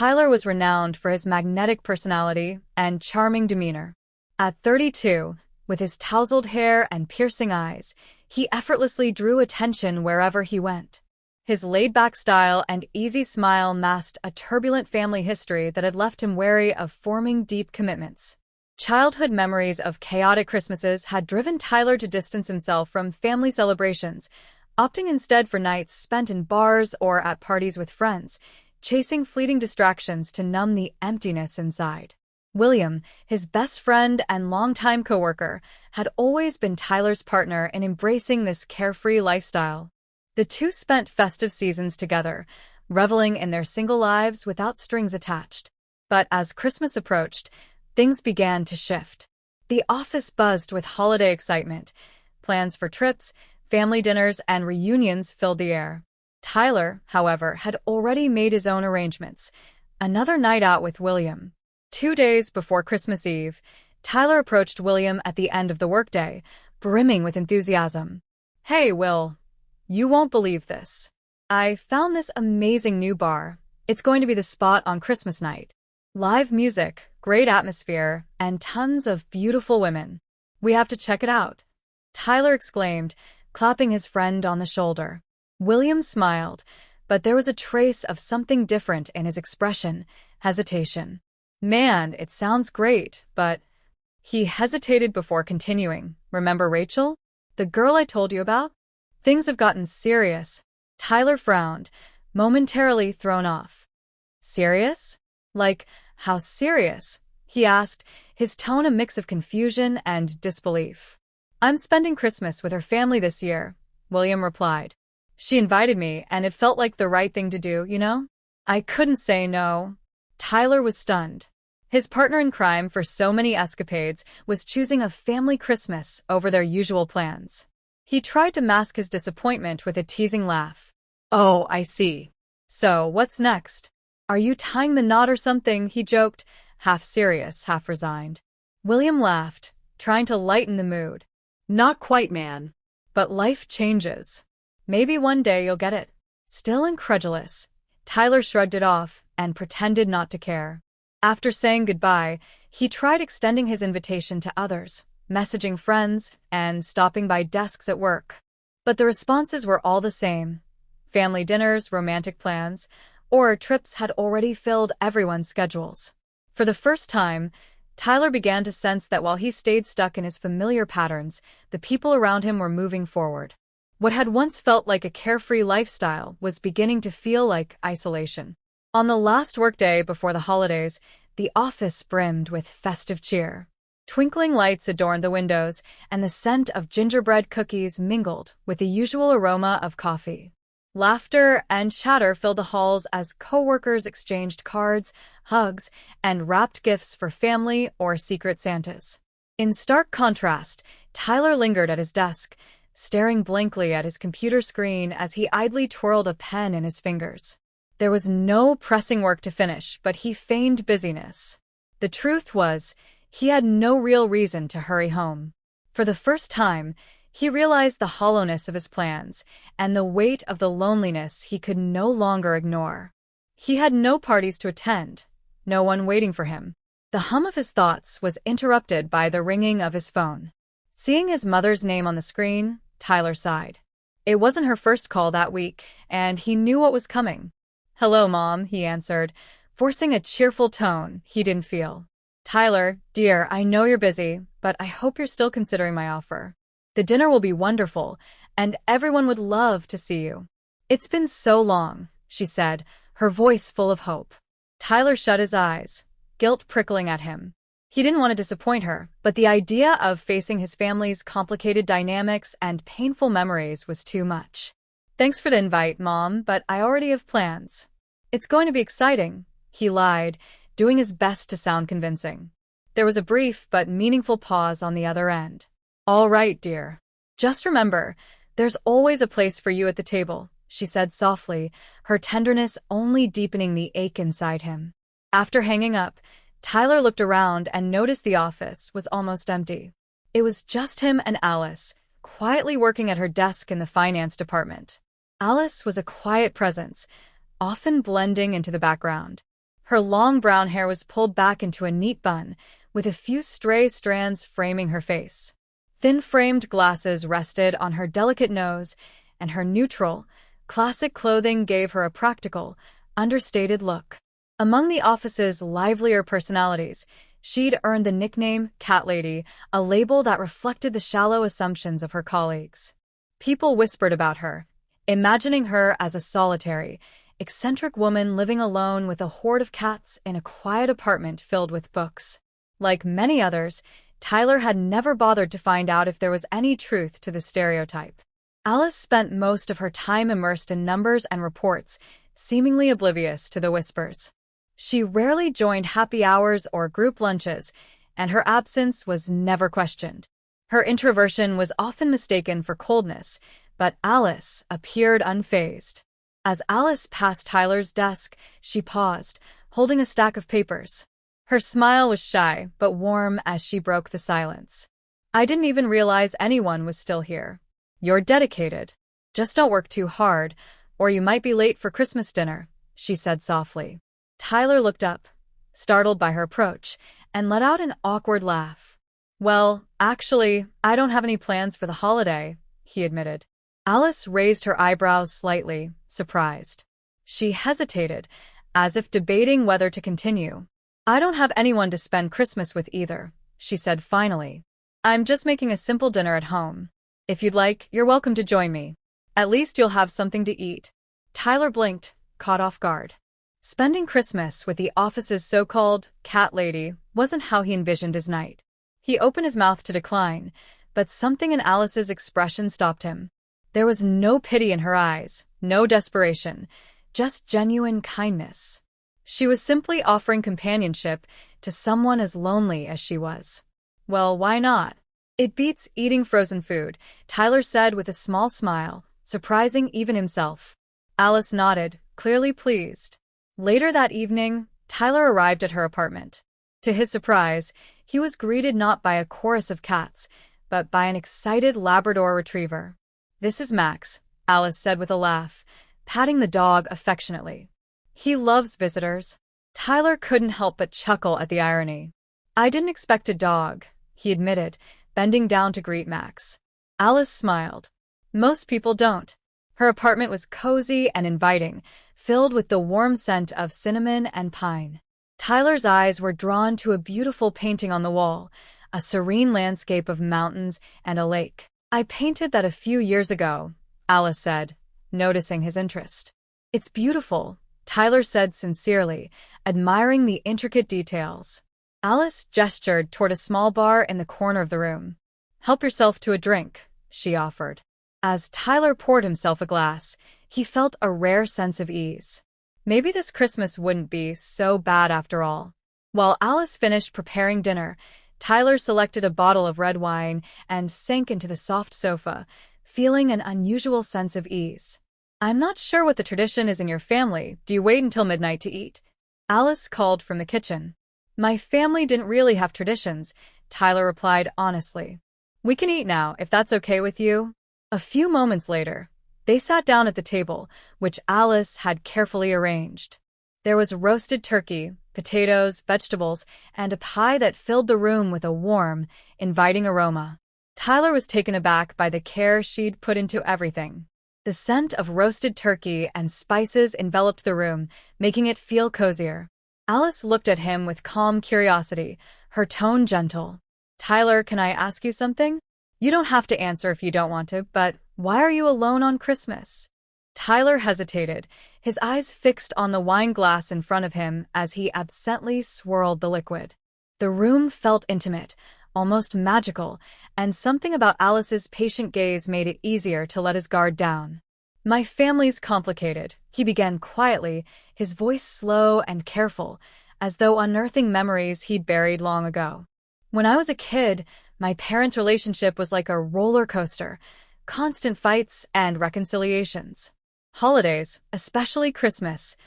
Tyler was renowned for his magnetic personality and charming demeanor. At 32, with his tousled hair and piercing eyes, he effortlessly drew attention wherever he went. His laid-back style and easy smile masked a turbulent family history that had left him wary of forming deep commitments. Childhood memories of chaotic Christmases had driven Tyler to distance himself from family celebrations, opting instead for nights spent in bars or at parties with friends, chasing fleeting distractions to numb the emptiness inside. William, his best friend and longtime coworker, had always been Tyler's partner in embracing this carefree lifestyle. The two spent festive seasons together, reveling in their single lives without strings attached. But as Christmas approached, things began to shift. The office buzzed with holiday excitement. Plans for trips, family dinners, and reunions filled the air. Tyler, however, had already made his own arrangements. Another night out with William. 2 days before Christmas Eve, Tyler approached William at the end of the workday, brimming with enthusiasm. "Hey, Will, you won't believe this. I found this amazing new bar. It's going to be the spot on Christmas night. Live music, great atmosphere, and tons of beautiful women. We have to check it out," Tyler exclaimed, clapping his friend on the shoulder. William smiled, but there was a trace of something different in his expression, hesitation. "Man, it sounds great, but..." He hesitated before continuing. "Remember Rachel? The girl I told you about? Things have gotten serious." Tyler frowned, momentarily thrown off. "Serious? Like, how serious?" he asked, his tone a mix of confusion and disbelief. "I'm spending Christmas with her family this year," William replied. "She invited me, and it felt like the right thing to do, you know? I couldn't say no." Tyler was stunned. His partner in crime for so many escapades was choosing a family Christmas over their usual plans. He tried to mask his disappointment with a teasing laugh. "Oh, I see. So, what's next? Are you tying the knot or something?" he joked, half serious, half resigned. William laughed, trying to lighten the mood. "Not quite, man. But life changes. Maybe one day you'll get it." Still incredulous, Tyler shrugged it off and pretended not to care. After saying goodbye, he tried extending his invitation to others, messaging friends, and stopping by desks at work. But the responses were all the same. Family dinners, romantic plans, or trips had already filled everyone's schedules. For the first time, Tyler began to sense that while he stayed stuck in his familiar patterns, the people around him were moving forward. What had once felt like a carefree lifestyle was beginning to feel like isolation. On the last workday before the holidays, the office brimmed with festive cheer. Twinkling lights adorned the windows, and the scent of gingerbread cookies mingled with the usual aroma of coffee. Laughter and chatter filled the halls as coworkers exchanged cards, hugs, and wrapped gifts for family or secret Santas. In stark contrast, Tyler lingered at his desk, staring blankly at his computer screen as he idly twirled a pen in his fingers. There was no pressing work to finish, but he feigned busyness. The truth was, he had no real reason to hurry home. For the first time, he realized the hollowness of his plans and the weight of the loneliness he could no longer ignore. He had no parties to attend, no one waiting for him. The hum of his thoughts was interrupted by the ringing of his phone. Seeing his mother's name on the screen, Tyler sighed. It wasn't her first call that week, and he knew what was coming. "Hello, Mom," he answered, forcing a cheerful tone he didn't feel. "Tyler, dear, I know you're busy, but I hope you're still considering my offer. The dinner will be wonderful, and everyone would love to see you." "It's been so long," she said, her voice full of hope. Tyler shut his eyes, guilt prickling at him. He didn't want to disappoint her, but the idea of facing his family's complicated dynamics and painful memories was too much. "Thanks for the invite, Mom, but I already have plans." "It's going to be exciting," he lied, doing his best to sound convincing. There was a brief but meaningful pause on the other end. "All right, dear. Just remember, there's always a place for you at the table," she said softly, her tenderness only deepening the ache inside him. After hanging up, Tyler looked around and noticed the office was almost empty. It was just him and Alice, quietly working at her desk in the finance department. Alice was a quiet presence, often blending into the background. Her long brown hair was pulled back into a neat bun, with a few stray strands framing her face. Thin-framed glasses rested on her delicate nose, and her neutral, classic clothing gave her a practical, understated look. Among the office's livelier personalities, she'd earned the nickname Cat Lady, a label that reflected the shallow assumptions of her colleagues. People whispered about her, imagining her as a solitary, eccentric woman living alone with a horde of cats in a quiet apartment filled with books. Like many others, Tyler had never bothered to find out if there was any truth to the stereotype. Alice spent most of her time immersed in numbers and reports, seemingly oblivious to the whispers. She rarely joined happy hours or group lunches, and her absence was never questioned. Her introversion was often mistaken for coldness, but Alice appeared unfazed. As Alice passed Tyler's desk, she paused, holding a stack of papers. Her smile was shy but warm as she broke the silence. "I didn't even realize anyone was still here. You're dedicated. Just don't work too hard, or you might be late for Christmas dinner," she said softly. Tyler looked up, startled by her approach, and let out an awkward laugh. "Well, actually, I don't have any plans for the holiday," he admitted. Alice raised her eyebrows slightly, surprised. She hesitated, as if debating whether to continue. "I don't have anyone to spend Christmas with either," she said finally. "I'm just making a simple dinner at home. If you'd like, you're welcome to join me. At least you'll have something to eat." Tyler blinked, caught off guard. Spending Christmas with the office's so-called cat lady wasn't how he envisioned his night. He opened his mouth to decline, but something in Alice's expression stopped him. There was no pity in her eyes, no desperation, just genuine kindness. She was simply offering companionship to someone as lonely as she was. Well, why not? "It beats eating frozen food," Tyler said with a small smile, surprising even himself. Alice nodded, clearly pleased. Later that evening, Tyler arrived at her apartment. To his surprise, he was greeted not by a chorus of cats, but by an excited Labrador retriever. "This is Max," Alice said with a laugh, patting the dog affectionately. "He loves visitors." Tyler couldn't help but chuckle at the irony. "I didn't expect a dog," he admitted, bending down to greet Max. Alice smiled. Most people don't. Her apartment was cozy and inviting, filled with the warm scent of cinnamon and pine. Tyler's eyes were drawn to a beautiful painting on the wall, a serene landscape of mountains and a lake. "I painted that a few years ago," Alice said, noticing his interest. "It's beautiful," Tyler said sincerely, admiring the intricate details. Alice gestured toward a small bar in the corner of the room. "Help yourself to a drink," she offered. As Tyler poured himself a glass, he felt a rare sense of ease. Maybe this Christmas wouldn't be so bad after all. While Alice finished preparing dinner, Tyler selected a bottle of red wine and sank into the soft sofa, feeling an unusual sense of ease. "I'm not sure what the tradition is in your family. Do you wait until midnight to eat?" Alice called from the kitchen. "My family didn't really have traditions," Tyler replied honestly. "We can eat now, if that's okay with you." A few moments later, they sat down at the table, which Alice had carefully arranged. There was roasted turkey, potatoes, vegetables, and a pie that filled the room with a warm, inviting aroma. Tyler was taken aback by the care she'd put into everything. The scent of roasted turkey and spices enveloped the room, making it feel cozier. Alice looked at him with calm curiosity, her tone gentle. "Tyler, can I ask you something? You don't have to answer if you don't want to, but why are you alone on Christmas?" Tyler hesitated, his eyes fixed on the wine glass in front of him as he absently swirled the liquid. The room felt intimate, almost magical, and something about Alice's patient gaze made it easier to let his guard down. "My family's complicated," he began quietly, his voice slow and careful, as though unearthing memories he'd buried long ago. "When I was a kid, my parents' relationship was like a roller coaster, constant fights and reconciliations. Holidays, especially Christmas,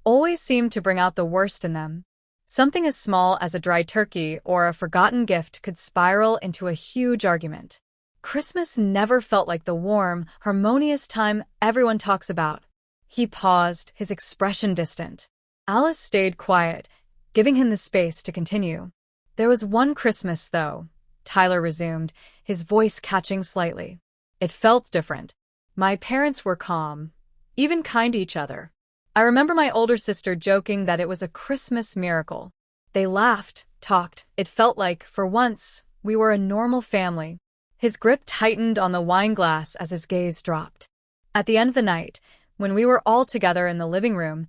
always seemed to bring out the worst in them. Something as small as a dry turkey or a forgotten gift could spiral into a huge argument. Christmas never felt like the warm, harmonious time everyone talks about." He paused, his expression distant. Alice stayed quiet, giving him the space to continue. There was one Christmas, though, Tyler resumed, his voice catching slightly. It felt different. My parents were calm, even kind to each other. I remember my older sister joking that it was a Christmas miracle. They laughed, talked. It felt like, for once, we were a normal family. His grip tightened on the wine glass as his gaze dropped. At the end of the night, when we were all together in the living room,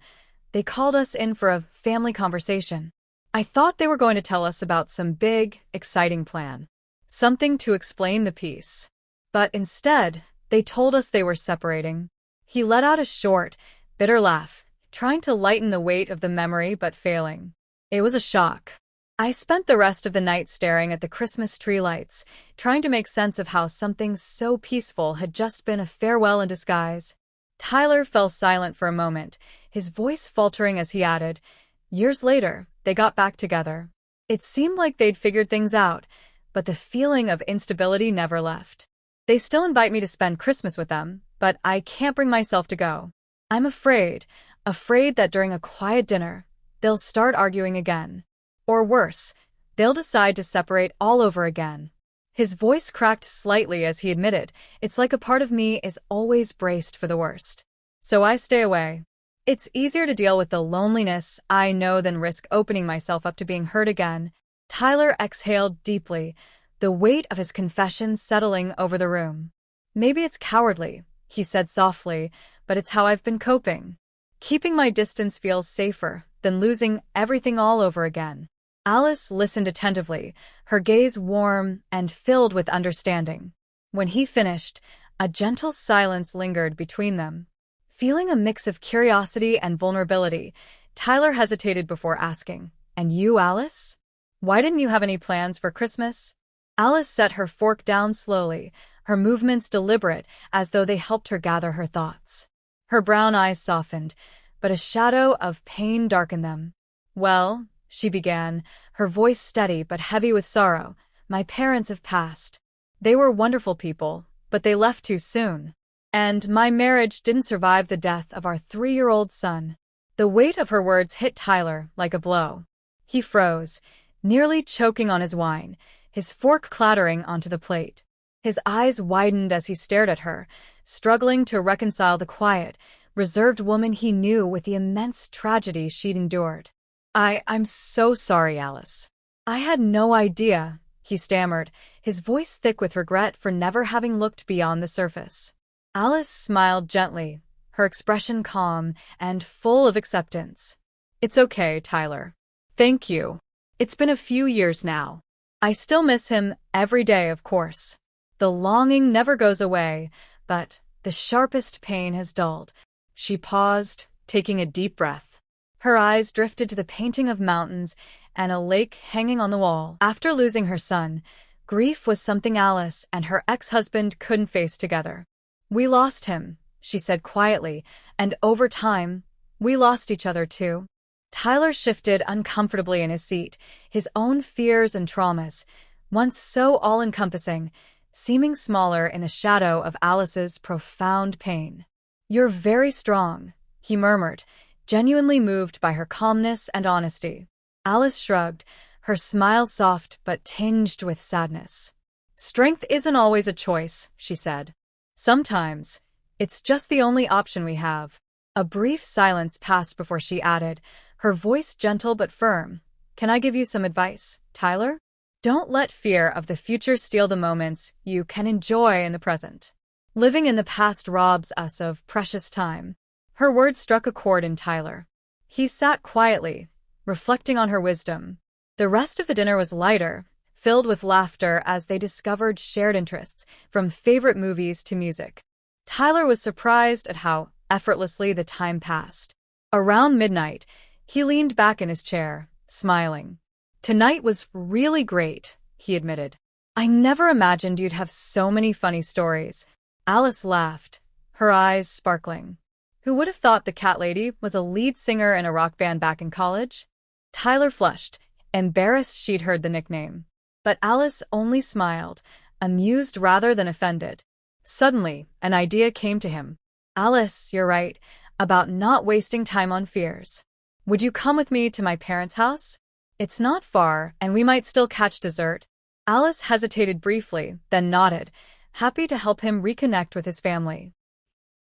they called us in for a family conversation. I thought they were going to tell us about some big, exciting plan. Something to explain the peace. But instead, they told us they were separating. He let out a short, bitter laugh, trying to lighten the weight of the memory but failing. It was a shock. I spent the rest of the night staring at the Christmas tree lights, trying to make sense of how something so peaceful had just been a farewell in disguise. Tyler fell silent for a moment, his voice faltering as he added, "Years later, they got back together. It seemed like they'd figured things out, but the feeling of instability never left. They still invite me to spend Christmas with them, but I can't bring myself to go. I'm afraid that during a quiet dinner, they'll start arguing again. Or worse, they'll decide to separate all over again." His voice cracked slightly as he admitted, "It's like a part of me is always braced for the worst. So I stay away. It's easier to deal with the loneliness I know than risk opening myself up to being hurt again." Tyler exhaled deeply, the weight of his confession settling over the room. "Maybe it's cowardly," he said softly, "but it's how I've been coping. Keeping my distance feels safer than losing everything all over again." Alice listened attentively, her gaze warm and filled with understanding. When he finished, a gentle silence lingered between them. Feeling a mix of curiosity and vulnerability, Tyler hesitated before asking, "And you, Alice? Why didn't you have any plans for Christmas?" Alice set her fork down slowly, her movements deliberate as though they helped her gather her thoughts. Her brown eyes softened, but a shadow of pain darkened them. "Well," she began, her voice steady but heavy with sorrow, "my parents have passed. They were wonderful people, but they left too soon. And my marriage didn't survive the death of our 3-year-old son." The weight of her words hit Tyler like a blow. He froze, nearly choking on his wine, his fork clattering onto the plate. His eyes widened as he stared at her, struggling to reconcile the quiet, reserved woman he knew with the immense tragedy she'd endured. I'm so sorry, Alice. I had no idea," he stammered, his voice thick with regret for never having looked beyond the surface. Alice smiled gently, her expression calm and full of acceptance. "It's okay, Tyler. Thank you. It's been a few years now. I still miss him every day, of course. The longing never goes away, but the sharpest pain has dulled." She paused, taking a deep breath. Her eyes drifted to the painting of mountains and a lake hanging on the wall. After losing her son, grief was something Alice and her ex-husband couldn't face together. "We lost him," she said quietly, "and over time, we lost each other too." Tyler shifted uncomfortably in his seat, his own fears and traumas, once so all-encompassing, seeming smaller in the shadow of Alice's profound pain. "You're very strong," he murmured, genuinely moved by her calmness and honesty. Alice shrugged, her smile soft but tinged with sadness. "Strength isn't always a choice," she said. "Sometimes, it's just the only option we have." A brief silence passed before she added, her voice gentle but firm, "Can I give you some advice, Tyler? Don't let fear of the future steal the moments you can enjoy in the present. Living in the past robs us of precious time." Her words struck a chord in Tyler. He sat quietly, reflecting on her wisdom. The rest of the dinner was lighter, filled with laughter as they discovered shared interests, from favorite movies to music. Tyler was surprised at how effortlessly the time passed. Around midnight, he leaned back in his chair, smiling. "Tonight was really great," he admitted. "I never imagined you'd have so many funny stories." Alice laughed, her eyes sparkling. "Who would have thought the Cat Lady was a lead singer in a rock band back in college?" Tyler flushed, embarrassed she'd heard the nickname. But Alice only smiled, amused rather than offended. Suddenly, an idea came to him. "Alice, you're right, about not wasting time on fears. Would you come with me to my parents' house? It's not far, and we might still catch dessert. Alice hesitated briefly, then nodded, happy to help him reconnect with his family.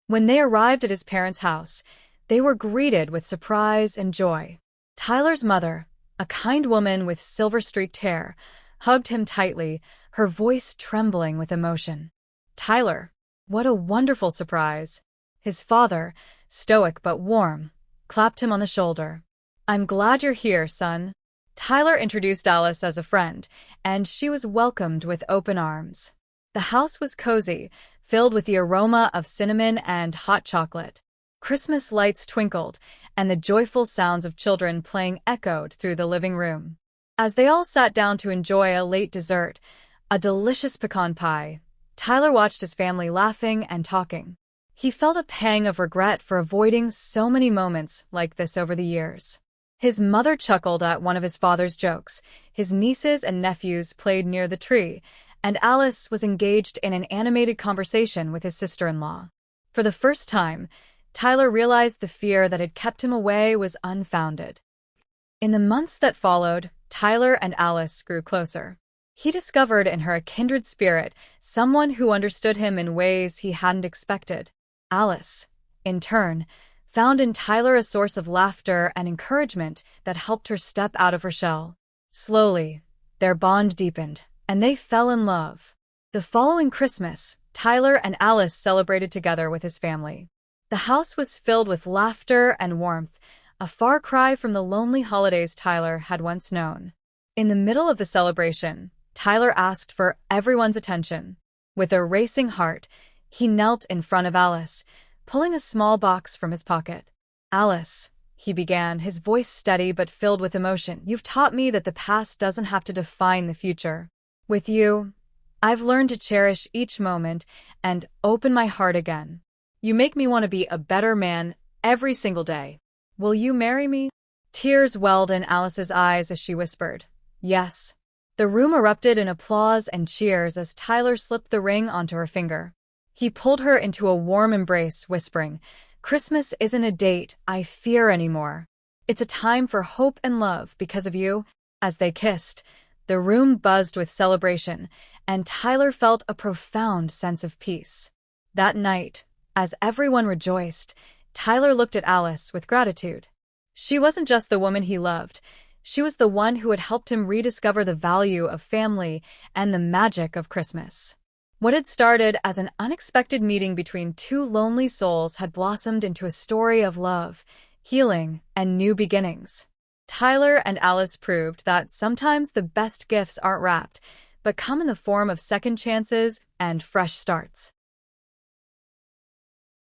When they arrived at his parents' house, they were greeted with surprise and joy. Tyler's mother, a kind woman with silver-streaked hair, hugged him tightly, her voice trembling with emotion. Tyler, what a wonderful surprise. His father, stoic but warm, clapped him on the shoulder. I'm glad you're here, son. Tyler introduced Alice as a friend, and she was welcomed with open arms. The house was cozy, filled with the aroma of cinnamon and hot chocolate. Christmas lights twinkled, and the joyful sounds of children playing echoed through the living room. As they all sat down to enjoy a late dessert, a delicious pecan pie, Tyler watched his family laughing and talking. He felt a pang of regret for avoiding so many moments like this over the years. His mother chuckled at one of his father's jokes, his nieces and nephews played near the tree, and Alice was engaged in an animated conversation with his sister-in-law. For the first time, Tyler realized the fear that had kept him away was unfounded. In the months that followed, Tyler and Alice grew closer. He discovered in her a kindred spirit, someone who understood him in ways he hadn't expected. Alice, in turn, found in Tyler a source of laughter and encouragement that helped her step out of her shell. Slowly, their bond deepened, and they fell in love. The following Christmas, Tyler and Alice celebrated together with his family. The house was filled with laughter and warmth, a far cry from the lonely holidays Tyler had once known. In the middle of the celebration, Tyler asked for everyone's attention. With a racing heart, he knelt in front of Alice, pulling a small box from his pocket. Alice, he began, his voice steady but filled with emotion, you've taught me that the past doesn't have to define the future. With you, I've learned to cherish each moment and open my heart again. You make me want to be a better man every single day. Will you marry me? Tears welled in Alice's eyes as she whispered, yes. The room erupted in applause and cheers as Tyler slipped the ring onto her finger. He pulled her into a warm embrace, whispering, Christmas isn't a date I fear anymore. It's a time for hope and love because of you. As they kissed, the room buzzed with celebration, and Tyler felt a profound sense of peace. That night, as everyone rejoiced, Tyler looked at Alice with gratitude. She wasn't just the woman he loved. She was the one who had helped him rediscover the value of family and the magic of Christmas. What had started as an unexpected meeting between two lonely souls had blossomed into a story of love, healing, and new beginnings. Tyler and Alice proved that sometimes the best gifts aren't wrapped, but come in the form of second chances and fresh starts.